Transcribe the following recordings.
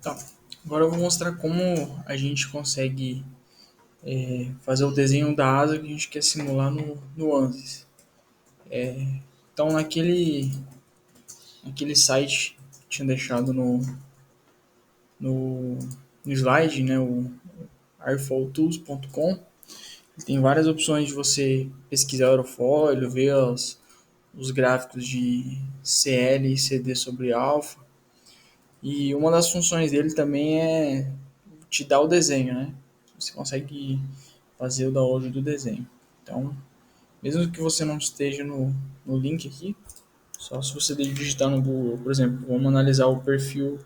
Tá. Agora eu vou mostrar como a gente consegue fazer o desenho da asa que a gente quer simular no ANSYS. Então, naquele site que tinha deixado no, no slide, né, o airflowtools.com, tem várias opções de você pesquisar aerofólio, ver os gráficos de CL e CD sobre alfa. E uma das funções dele também é te dar o desenho, né? Você consegue fazer o download do desenho. Então, mesmo que você não esteja no link aqui, só se você digitar no Google, por exemplo, vamos analisar o perfil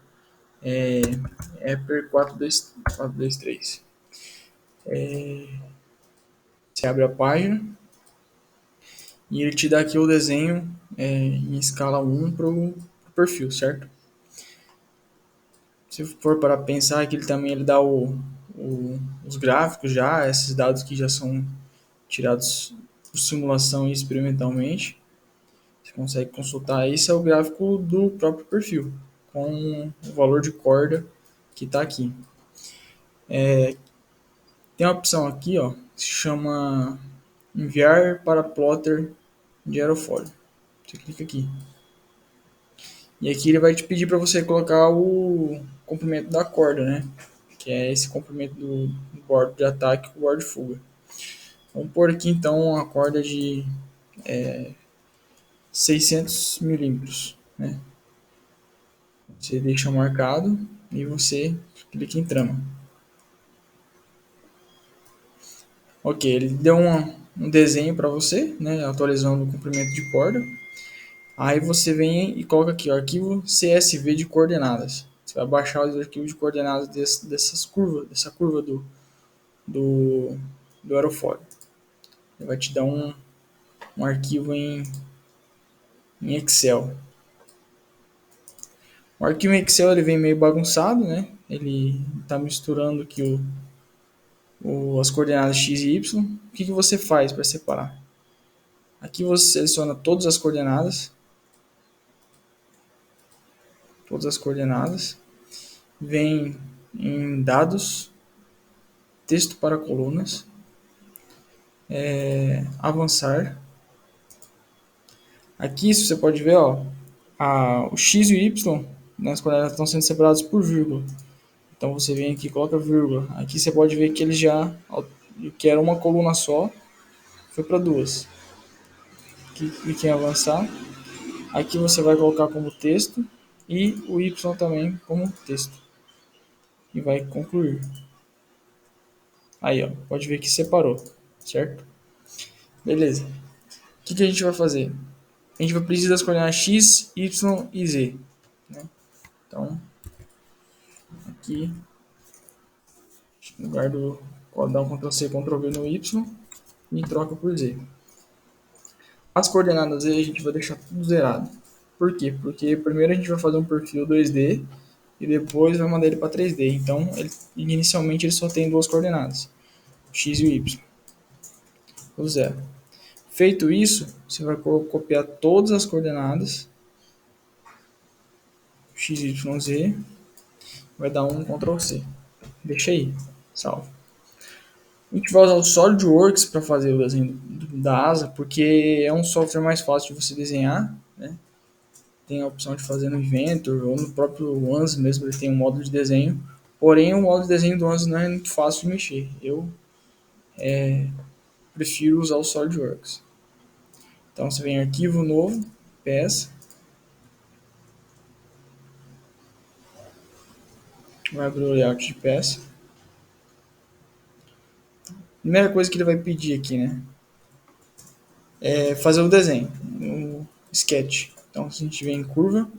Epper 423. Você abre a página e ele te dá aqui o desenho em escala 1 para o perfil, certo? Se for para pensar que ele também ele dá os gráficos já, esses dados que já são tirados por simulação e experimentalmente, você consegue consultar. Esse é o gráfico do próprio perfil, com o valor de corda que está aqui. Tem uma opção aqui, ó, que se chama enviar para plotter de aerofólio. Você clica aqui. E aqui ele vai te pedir para você colocar o comprimento da corda, né? Que é esse comprimento do bordo de ataque com o bordo de fuga. Vamos pôr aqui então a corda de 600 milímetros, né? Você deixa marcado e você clica em trama. Ok, ele deu um desenho para você, né, atualizando o comprimento de corda. Aí você vem e coloca aqui o arquivo CSV de coordenadas. Você vai baixar os arquivos de coordenadas dessa curva do, do aerofólio. Ele vai te dar um arquivo em Excel. O arquivo em Excel ele vem meio bagunçado, né? Ele está misturando aqui as coordenadas x e y. O que você faz para separar? Aqui você seleciona todas as coordenadas, vem em dados, texto para colunas, avançar. Aqui você pode ver, ó, o x e o y, né, as coordenadas estão sendo separadas por vírgula. Então você vem aqui e coloca vírgula. Aqui você pode ver que ele já, que era uma coluna só, foi para duas. Clique em avançar. Aqui você vai colocar como texto e o y também como texto. E vai concluir. Aí, ó, pode ver que separou, certo? Beleza. O que a gente vai fazer? A gente vai precisar das coordenadas x, y e z. Né? Então, aqui, no lugar do dar um Ctrl+C, Ctrl+V no y e troca por z. As coordenadas z a gente vai deixar tudo zerado. Por quê? Porque primeiro a gente vai fazer um perfil 2D e depois vai mandar ele para 3D. Então, inicialmente ele só tem duas coordenadas, x e y. O zero. Feito isso, você vai copiar todas as coordenadas x, y, z, vai dar um Ctrl C. Deixa aí, salvo. A gente vai usar o SolidWorks para fazer o desenho da asa, porque é um software mais fácil de você desenhar, né? Tem a opção de fazer no Inventor ou no próprio ANSYS mesmo, ele tem um modo de desenho. Porém, o modo de desenho do ANSYS não é muito fácil de mexer. Eu prefiro usar o SolidWorks. Então você vem em arquivo novo, peça, vai abrir o layout de peça. Primeira coisa que ele vai pedir aqui, né? É fazer o desenho, o sketch. Então, se a gente vem em curva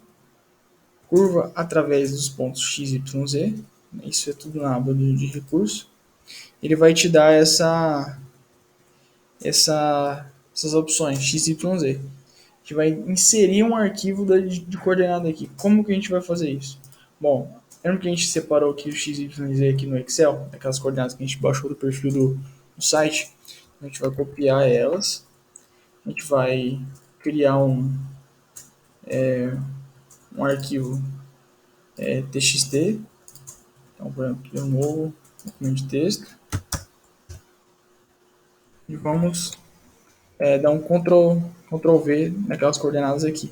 através dos pontos x, y, z, isso é tudo na aba de recurso, ele vai te dar essas opções x, y, z. A gente vai inserir um arquivo de coordenada aqui. Como que a gente vai fazer isso? Bom, lembra que a gente separou aqui o x, y, z aqui no Excel, aquelas coordenadas que a gente baixou do perfil do site? A gente vai copiar elas, a gente vai criar um arquivo txt, Então, por exemplo, de novo, documento de texto. E vamos dar um Ctrl V naquelas coordenadas aqui.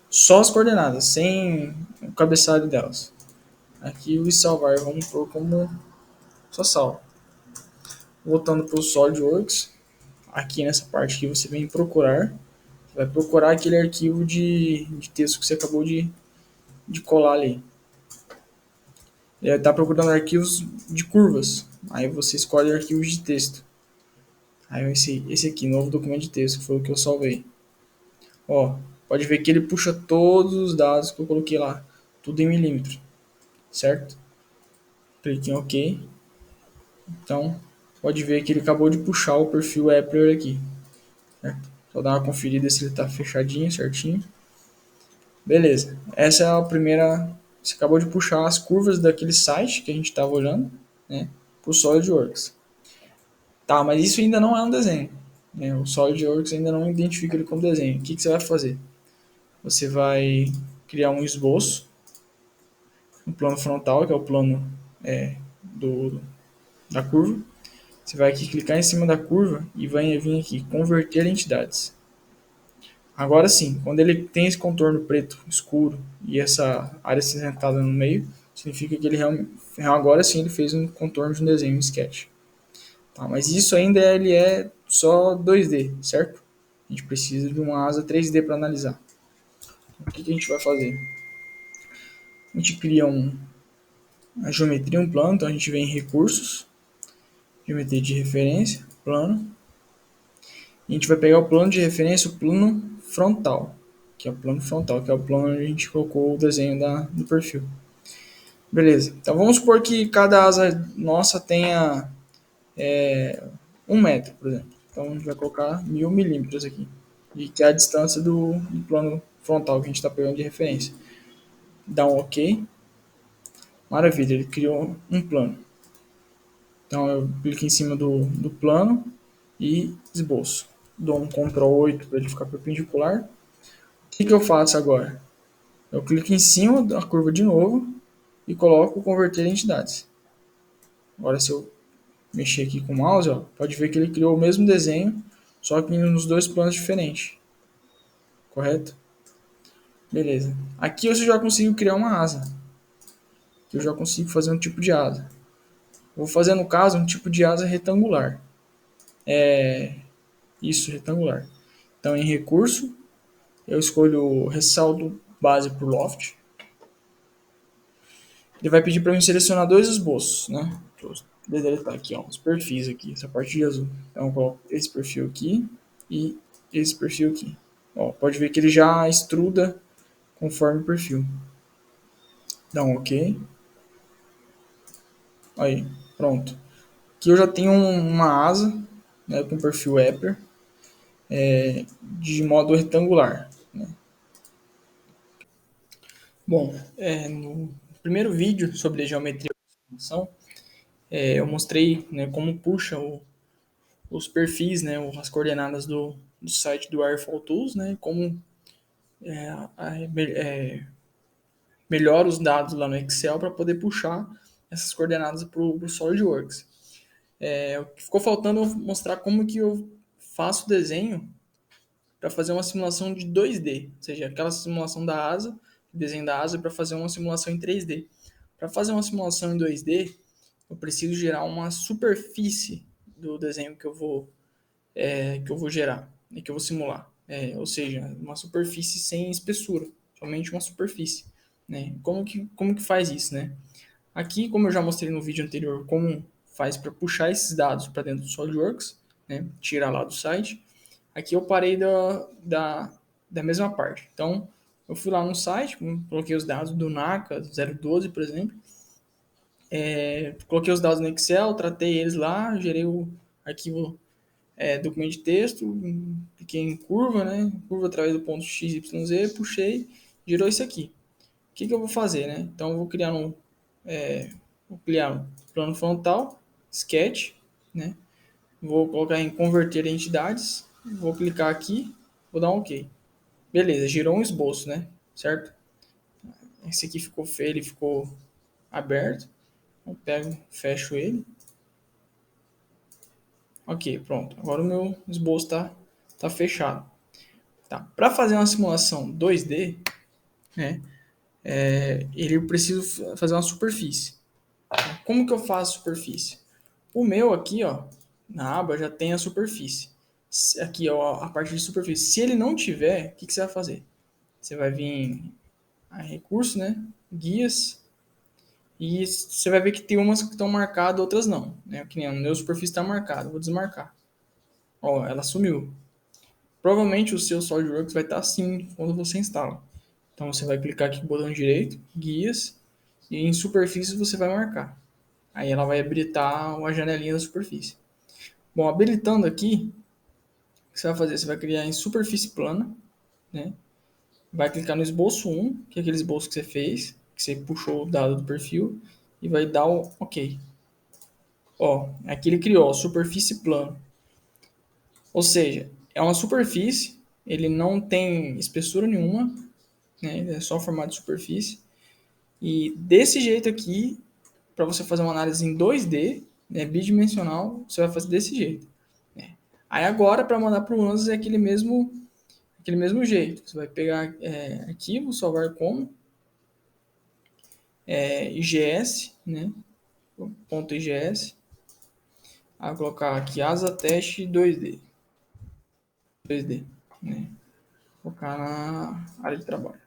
Só as coordenadas, sem o cabeçalho delas. Aqui o salvar, vamos pôr como só salvo. Voltando para o SolidWorks, aqui nessa parte que você vem procurar, você vai procurar aquele arquivo de texto que você acabou de colar ali. Ele está procurando arquivos de curvas, aí você escolhe arquivos de texto. Aí esse aqui, novo documento de texto, que foi o que eu salvei. Ó, pode ver que ele puxa todos os dados que eu coloquei lá, tudo em milímetro, certo? Clique em OK. Então, pode ver que ele acabou de puxar o perfil Epler aqui, certo? Só dar uma conferida se ele está fechadinho, certinho. Beleza. Essa é a primeira. Você acabou de puxar as curvas daquele site que a gente estava olhando, né, para o SolidWorks. Tá, mas isso ainda não é um desenho, né? O SolidWorks ainda não identifica ele como desenho. O que você vai fazer? Você vai criar um esboço no plano frontal, que é o plano do, da curva. Você vai aqui clicar em cima da curva e vai vir aqui, converter entidades. Agora sim, quando ele tem esse contorno preto escuro e essa área acinzentada no meio, significa que ele agora sim ele fez um contorno de um desenho, um sketch. Tá, mas isso ainda ele é só 2D, certo? A gente precisa de uma asa 3D para analisar. Então, o que a gente vai fazer? A gente cria uma geometria, um plano, então a gente vem em recursos, geometria de referência, plano, e a gente vai pegar o plano de referência, o plano frontal, que é o plano frontal, que é o plano onde a gente colocou o desenho do perfil. Beleza, então vamos supor que cada asa nossa tenha 1 metro, por exemplo. Então a gente vai colocar 1000 milímetros aqui, e que é a distância do plano frontal que a gente está pegando de referência. Dá um OK. Maravilha, ele criou um plano. Então eu clico em cima do plano e esboço. Dou um Ctrl 8 para ele ficar perpendicular. O que eu faço agora? Eu clico em cima da curva de novo e coloco converter entidades. Agora se eu mexer aqui com o mouse, ó, pode ver que ele criou o mesmo desenho, só que nos dois planos diferentes. Correto? Beleza. Aqui eu já consigo criar uma asa. Aqui eu já consigo fazer um tipo de asa. Vou fazer, no caso, um tipo de asa retangular. Isso, retangular. Então, em recurso, eu escolho ressalto base por loft. Ele vai pedir para mim selecionar dois esboços, né? Vou deletar aqui, ó, os perfis aqui, essa parte de azul. Então, eu coloco esse perfil aqui e esse perfil aqui. Ó, pode ver que ele já extruda conforme o perfil. Dá um OK. Aí, pronto. Aqui eu já tenho uma asa, né, com perfil Epler, de modo retangular. Né? Bom, no primeiro vídeo sobre a geometria de informação, eu mostrei, né, como puxa os perfis, né, as coordenadas do site do Airflow Tools, né, como melhora os dados lá no Excel para poder puxar essas coordenadas para o SolidWorks. Ficou faltando eu mostrar como que eu faço o desenho para fazer uma simulação de 2D, ou seja, aquela simulação da asa, desenho da asa, para fazer uma simulação em 3D. Para fazer uma simulação em 2D, eu preciso gerar uma superfície do desenho que eu vou gerar, né, que eu vou simular. Ou seja, uma superfície sem espessura, somente uma superfície. Né? Como que faz isso? Né? Aqui, como eu já mostrei no vídeo anterior, como faz para puxar esses dados para dentro do SolidWorks, né? Tirar lá do site. Aqui eu parei da mesma parte. Então, eu fui lá no site, coloquei os dados do NACA 012, por exemplo, coloquei os dados no Excel, tratei eles lá, gerei o arquivo documento de texto, cliquei em curva, né? Curva através do ponto XYZ, puxei, gerou isso aqui. O que eu vou fazer, né? Então, eu vou criar um plano frontal, sketch, né? Vou colocar em converter entidades, vou clicar aqui, vou dar um OK. Beleza, girou um esboço, né? Certo? Esse aqui ficou feio, ele ficou aberto. Eu pego, fecho ele. Ok, pronto. Agora o meu esboço tá fechado. Tá. Para fazer uma simulação 2D, né, ele precisa fazer uma superfície. Como que eu faço superfície? O meu aqui, ó, na aba já tem a superfície. Aqui, ó, a parte de superfície. Se ele não tiver, o que você vai fazer? Você vai vir a recurso, né? Guias. E você vai ver que tem umas que estão marcadas, outras não. Né? Que nem a meu superfície está marcada. Vou desmarcar. Ó, ela sumiu. Provavelmente o seu SolidWorks vai estar assim quando você instala. Então você vai clicar aqui com o botão direito, guias, e em superfície você vai marcar. Aí ela vai habilitar uma janelinha da superfície. Bom, habilitando aqui, o que você vai fazer? Você vai criar em superfície plana, né? Vai clicar no esboço 1, que é aquele esboço que você fez, que você puxou o dado do perfil, e vai dar o OK. Ó, aqui ele criou superfície plana. Ou seja, é uma superfície, ele não tem espessura nenhuma, né? É só formato de superfície. E desse jeito aqui, para você fazer uma análise em 2D, né, bidimensional, você vai fazer desse jeito. Né? Aí agora, para mandar para o ANSYS, é aquele mesmo jeito. Você vai pegar arquivo, salvar como, IGS, né? Ponto .igs, aí colocar aqui asa teste 2D, né? Colocar na área de trabalho.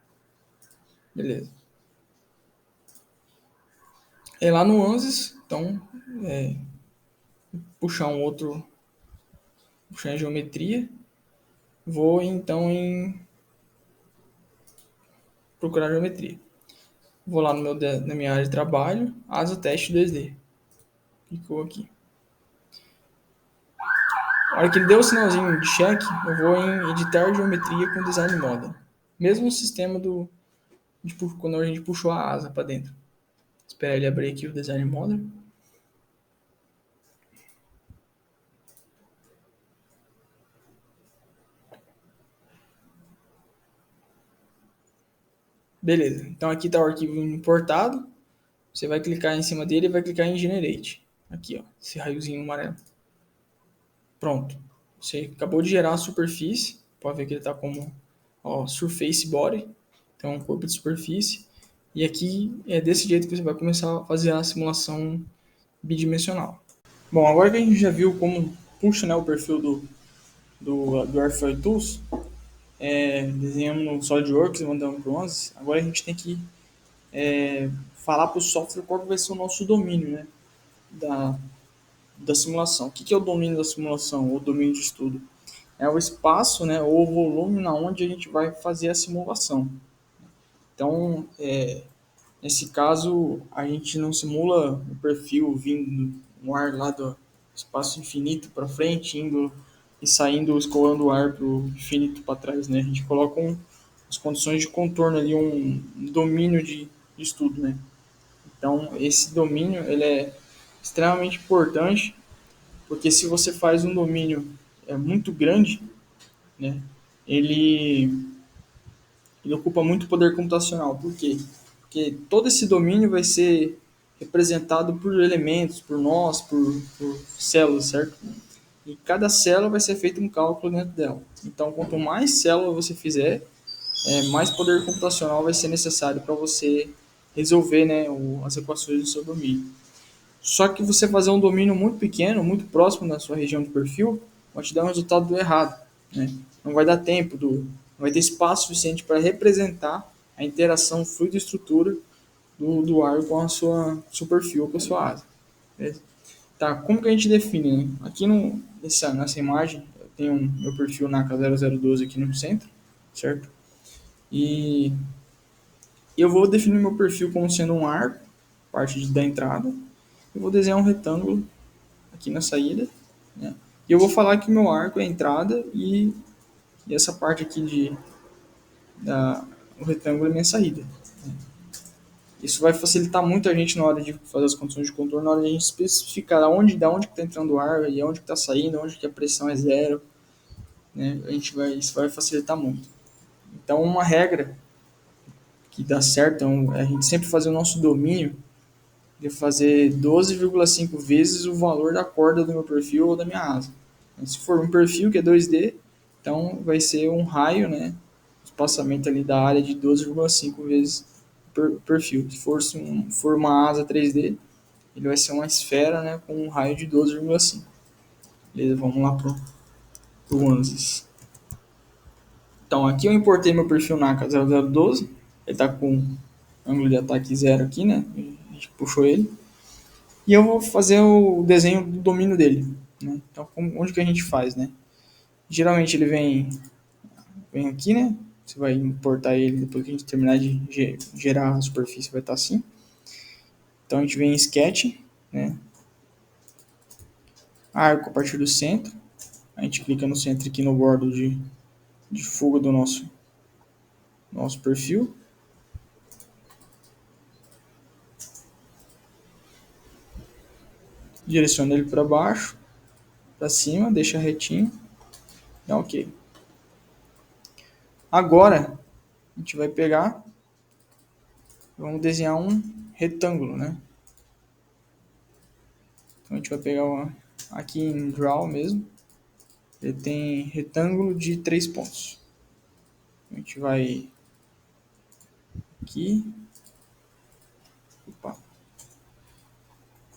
Beleza. É lá no ANSYS, então, puxar puxar em geometria. Vou então em procurar geometria. Vou lá na minha área de trabalho, asa teste 2D. Clicou aqui. A hora que ele deu o sinalzinho de check, eu vou em editar geometria com design model. Mesmo sistema de quando a gente puxou a asa para dentro. Esperar ele abrir aqui o design model. Beleza. Então aqui está o arquivo importado. Você vai clicar em cima dele e vai clicar em Generate. Aqui, ó, esse raiozinho amarelo. Pronto. Você acabou de gerar a superfície. Pode ver que ele está como Surface Body. Então, um corpo de superfície. E aqui é desse jeito que você vai começar a fazer a simulação bidimensional. Bom, agora que a gente já viu como puxa, né, o perfil do Airflow Tools, desenhamos no SolidWorks e mandamos para o ANSYS, agora a gente tem que falar para o software qual vai ser o nosso domínio, né, da simulação. O que é o domínio da simulação, ou domínio de estudo? É o espaço, né, ou o volume na onde a gente vai fazer a simulação. Então, nesse caso, a gente não simula o perfil vindo no ar lá do espaço infinito para frente, indo e saindo, escoando o ar para o infinito para trás, né? A gente coloca as condições de contorno ali, um domínio de estudo, né? Então, esse domínio ele é extremamente importante, porque se você faz um domínio muito grande, né? Ele ele ocupa muito poder computacional. Por quê? Porque todo esse domínio vai ser representado por elementos, por nós, por células, certo? E cada célula vai ser feito um cálculo dentro dela. Então, quanto mais célula você fizer, mais poder computacional vai ser necessário para você resolver, né, as equações do seu domínio. Só que você fazer um domínio muito pequeno, muito próximo da sua região de perfil, vai te dar um resultado errado. Né? Não vai dar tempo, não vai ter espaço suficiente para representar a interação fluido-estrutura do ar com a sua seu perfil, com a sua asa. Beleza? Tá, como que a gente define? Né? Aqui nessa imagem, eu tenho meu perfil NACA 0012 aqui no centro, certo? E eu vou definir meu perfil como sendo um arco, parte da entrada. Eu vou desenhar um retângulo aqui na saída, né? E eu vou falar que o meu arco é a entrada e essa parte aqui o retângulo é minha saída. Isso vai facilitar muito a gente na hora de fazer as condições de contorno, na hora de a gente especificar da onde está entrando o ar e onde está saindo, onde que a pressão é zero, né? Isso vai facilitar muito. Então, uma regra que dá certo é a gente sempre fazer o nosso domínio ele vai fazer 12,5 vezes o valor da corda do meu perfil ou da minha asa. Se for um perfil que é 2D, então vai ser um raio, né? Espaçamento ali da área de 12,5 vezes o perfil. Se for uma asa 3D, ele vai ser uma esfera, né, com um raio de 12,5. Beleza, vamos lá pro ANSYS. Então aqui eu importei meu perfil NACA 0012, ele está com ângulo de ataque 0 aqui, né? A gente puxou ele. E eu vou fazer o desenho do domínio dele, né? Então onde que a gente faz, né? Geralmente ele vem aqui, né? Você vai importar ele depois que a gente terminar de gerar a superfície, vai estar assim. Então a gente vem em Sketch, né? Arco a partir do centro. A gente clica no centro aqui no bordo de fuga do nosso perfil. Direciona ele para baixo, para cima, deixa retinho. Dá ok. Agora a gente vai pegar, vamos desenhar um retângulo, né? Então a gente vai pegar aqui em Draw mesmo. Ele tem retângulo de 3 pontos. A gente vai aqui. Opa.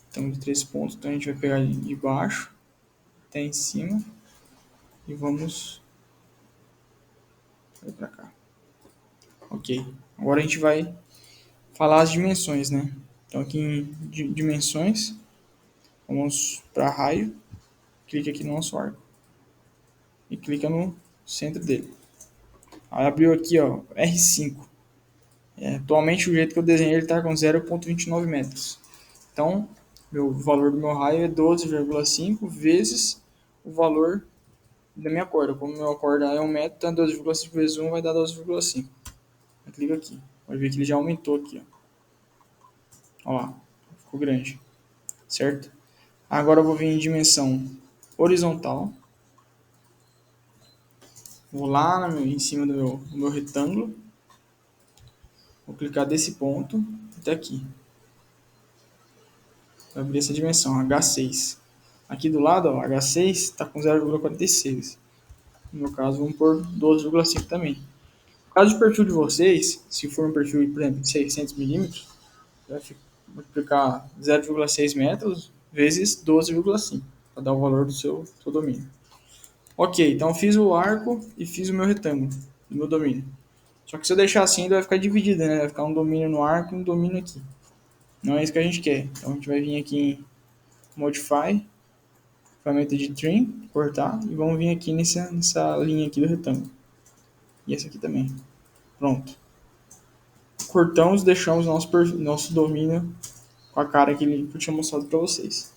Retângulo de 3 pontos. Então a gente vai pegar de baixo até em cima. E vamos para cá. Ok. Agora a gente vai falar as dimensões, né? Então aqui em dimensões, vamos para raio. Clica aqui no nosso arco. E clica no centro dele. Aí abriu aqui, ó, R5. Atualmente o jeito que eu desenhei ele está com 0,29 metros. Então, o valor do meu raio é 12,5 vezes o valor da minha corda. Como minha corda é 1 metro, então 12,5 vezes 1 vai dar 12,5. Clica aqui. Pode ver que ele já aumentou aqui. Ó lá, ficou grande. Certo? Agora eu vou vir em dimensão horizontal. Vou lá em cima do meu retângulo. Vou clicar desse ponto até aqui. Vai abrir essa dimensão, H6. Aqui do lado, ó, H6 está com 0,46. No meu caso, vamos por 12,5 também. No caso do perfil de vocês, se for um perfil, por exemplo, de 600 milímetros, vai multiplicar 0,6 metros vezes 12,5 para dar o valor do seu domínio. Ok, então fiz o arco e fiz o meu retângulo do meu domínio. Só que se eu deixar assim, ele vai ficar dividido, né? Vai ficar um domínio no arco e um domínio aqui. Não é isso que a gente quer. Então a gente vai vir aqui em Modify, ferramenta de Trim, cortar, e vamos vir aqui nessa linha aqui do retângulo. E essa aqui também. Pronto. Cortamos, deixamos nosso domínio com a cara que eu tinha mostrado para vocês.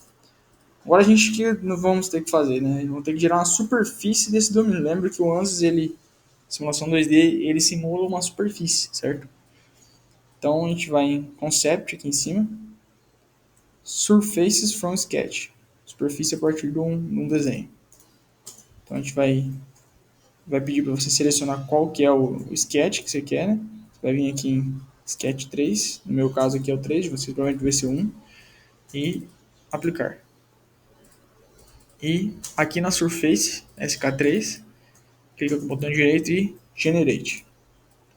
Agora a gente que não vamos ter que fazer, né? Vamos ter que gerar uma superfície desse domínio. Lembra que o ANSYS, simulação 2D, ele simula uma superfície, certo? Então a gente vai em Concept aqui em cima, Surfaces from Sketch, superfície a partir de um desenho. Então a gente vai pedir para você selecionar qual que é o sketch que você quer, né? Você vai vir aqui em Sketch 3, no meu caso aqui é o 3, você provavelmente vai ser o 1, e aplicar. E aqui na Surface SK3, clica com o botão direito e Generate.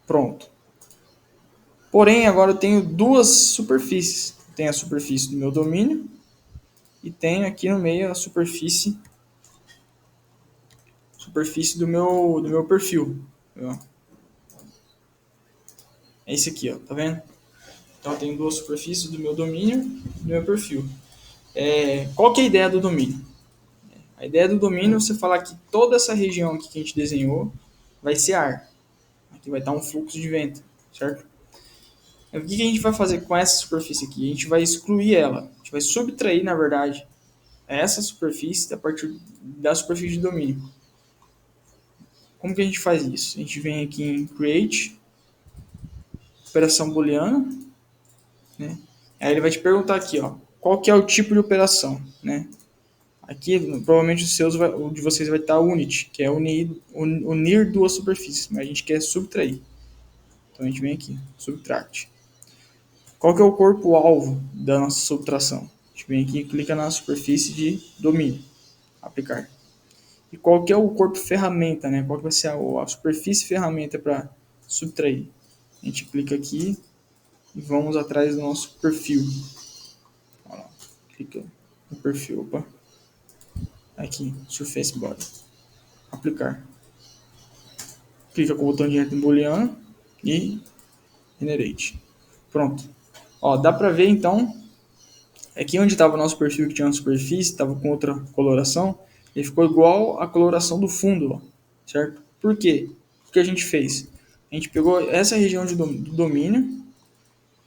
Pronto. Porém, agora eu tenho duas superfícies. Tem a superfície do meu domínio e tenho aqui no meio a superfície do meu perfil. É esse aqui, ó, tá vendo? Então eu tenho duas superfícies do meu domínio e do meu perfil. Qual que é a ideia do domínio? A ideia do domínio é você falar que toda essa região aqui que a gente desenhou vai ser ar. Aqui vai estar um fluxo de vento, certo? O que a gente vai fazer com essa superfície aqui? A gente vai excluir ela. A gente vai subtrair, na verdade, essa superfície a partir da superfície de domínio. Como que a gente faz isso? A gente vem aqui em Create, operação booleana, né? Aí ele vai te perguntar aqui, ó, qual que é o tipo de operação, né? Aqui, provavelmente o de vocês vai estar unit, que é unir duas superfícies, mas a gente quer subtrair. Então a gente vem aqui, subtract. Qual que é o corpo-alvo da nossa subtração? A gente vem aqui e clica na superfície de domínio, aplicar. E qual que é o corpo ferramenta, né? Qual que vai ser a superfície ferramenta para subtrair? A gente clica aqui e vamos atrás do nosso perfil. Olha lá, clica no perfil, opa. Aqui, Surface Body. Aplicar. Clica com o botão direito em booleano e Generate. Pronto. Ó, dá pra ver então, aqui onde estava o nosso perfil que tinha uma superfície, estava com outra coloração, ele ficou igual à coloração do fundo, ó, certo? Por quê? O que a gente fez? A gente pegou essa região do domínio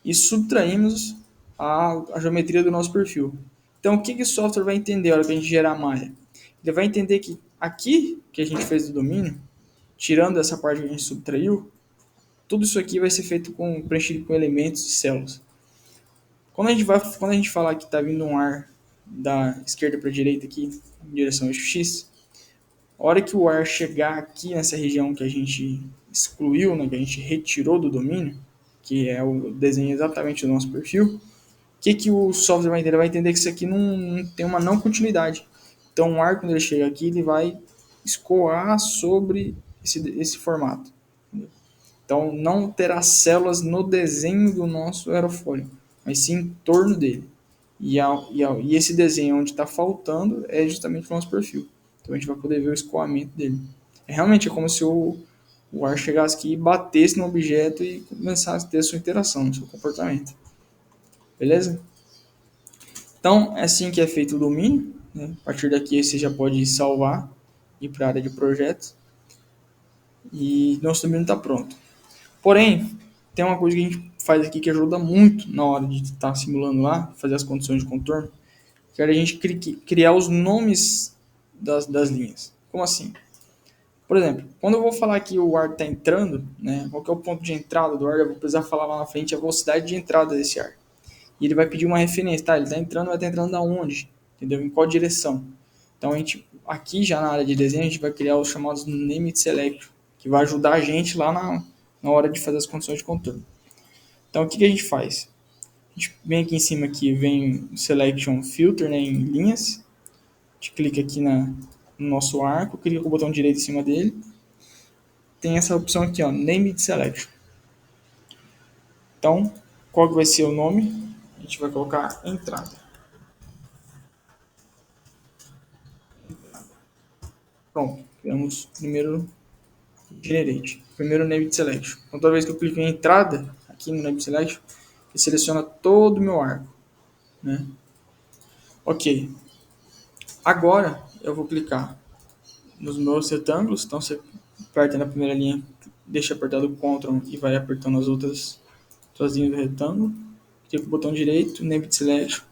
e subtraímos a geometria do nosso perfil. Então, o que o software vai entender na hora que a gente gerar a malha? Ele vai entender que aqui que a gente fez do domínio, tirando essa parte que a gente subtraiu, tudo isso aqui vai ser feito preenchido com elementos e células. Quando a gente falar que está vindo um ar da esquerda para a direita aqui, em direção ao eixo X, a hora que o ar chegar aqui nessa região que a gente excluiu, né, que a gente retirou do domínio, que é o desenho exatamente do nosso perfil, o que o software vai entender? Ele vai entender que isso aqui não tem uma não continuidade. Então o ar, quando ele chega aqui, ele vai escoar sobre esse formato. Então não terá células no desenho do nosso aerofólio, mas sim em torno dele. E esse desenho onde está faltando é justamente o nosso perfil. Então a gente vai poder ver o escoamento dele. Realmente é como se o ar chegasse aqui e batesse no objeto e começasse a ter a sua interação, o seu comportamento. Beleza? Então é assim que é feito o domínio. Né? A partir daqui você já pode salvar e ir para a área de projetos. E nosso domínio está pronto. Porém, tem uma coisa que a gente faz aqui que ajuda muito na hora de estar simulando lá, fazer as condições de contorno, que é a gente criar os nomes das linhas. Como assim? Por exemplo, quando eu vou falar que o ar está entrando, né, qual que é o ponto de entrada do ar, eu vou precisar falar lá na frente a velocidade de entrada desse ar. E ele vai pedir uma referência, tá? Ele está entrando, vai estar entrando da onde? Entendeu? Em qual direção? Então, a gente, aqui já na área de desenho, a gente vai criar os chamados Name Select, que vai ajudar a gente lá na hora de fazer as condições de contorno. Então, o que a gente faz? A gente vem aqui em cima, aqui, vem o Selection Filter, né, em linhas. A gente clica aqui no nosso arco, clica com o botão direito em cima dele. Tem essa opção aqui, ó, Name Selection. Então, qual que vai ser o nome? A gente vai colocar entrada. Pronto, criamos o primeiro Generate, primeiro Name Selection. Então, toda vez que eu clico em entrada, aqui no Name Selection, ele seleciona todo o meu arco. Né? Ok. Agora, eu vou clicar nos meus retângulos. Então, você aperta na primeira linha, deixa apertado o Ctrl e vai apertando as outras linhas do retângulo. Clica com o botão direito, Name Selection.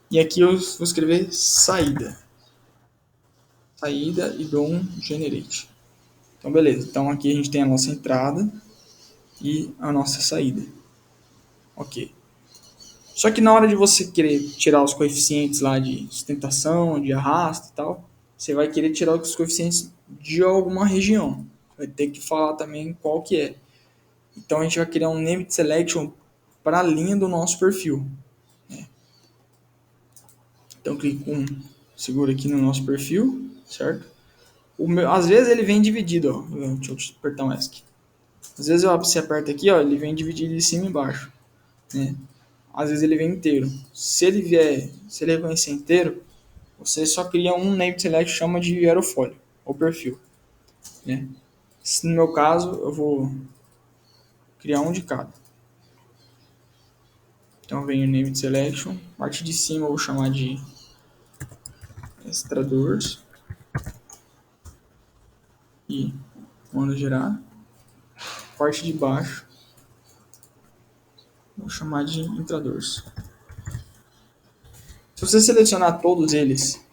E aqui eu vou escrever saída. Saída e dou um Generate. Então, beleza. Então, aqui a gente tem a nossa entrada e a nossa saída. Ok. Só que na hora de você querer tirar os coeficientes lá de sustentação, de arrasto e tal, você vai querer tirar os coeficientes de alguma região. Vai ter que falar também qual que é. Então a gente vai criar um name selection para a linha do nosso perfil. Né? Então clico seguro aqui no nosso perfil, certo? Às vezes ele vem dividido, ó. Deixa eu apertar mais aqui. Às vezes você aperta aqui, ó, ele vem dividido de cima e embaixo. Né? Às vezes ele vem inteiro. Se ele reconhecer inteiro, você só cria um name select, chama de aerofólio, ou perfil. Né? No meu caso, eu vou criar um de cada. Então vem o name selection, parte de cima eu vou chamar de extradores e mando gerar. Parte de baixo vou chamar de entradores. Se você selecionar todos eles,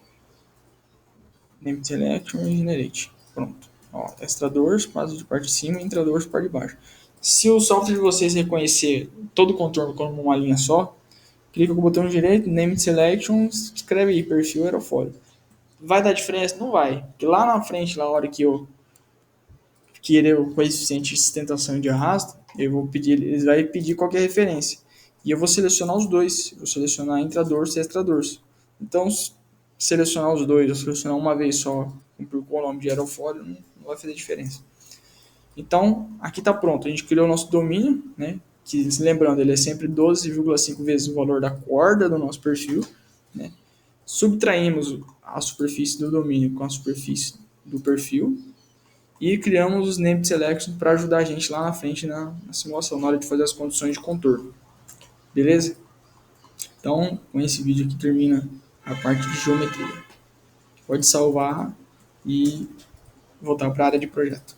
name selection e generate. Pronto. Ó, extradores, passo de parte de cima e entradores parte de baixo. Se o software de vocês reconhecer todo o contorno como uma linha só, clica com o botão direito, Name Selection, escreve aí, perfil aerofólio. Vai dar diferença? Não vai. Porque lá na frente, na hora que eu querer o coeficiente de sustentação e de arrasto, eu vou pedir, eles vão pedir qualquer referência. E eu vou selecionar os dois. Vou selecionar intradorso e extradorso. Então, selecionar os dois, ou selecionar uma vez só, com o nome de aerofólio, não vai fazer diferença. Então, aqui está pronto. A gente criou o nosso domínio, né? Que, lembrando, ele é sempre 12,5 vezes o valor da corda do nosso perfil, né? Subtraímos a superfície do domínio com a superfície do perfil e criamos os named selection para ajudar a gente lá na frente na simulação, na hora de fazer as condições de contorno. Beleza? Então, com esse vídeo aqui termina a parte de geometria. Pode salvar e voltar para a área de projeto.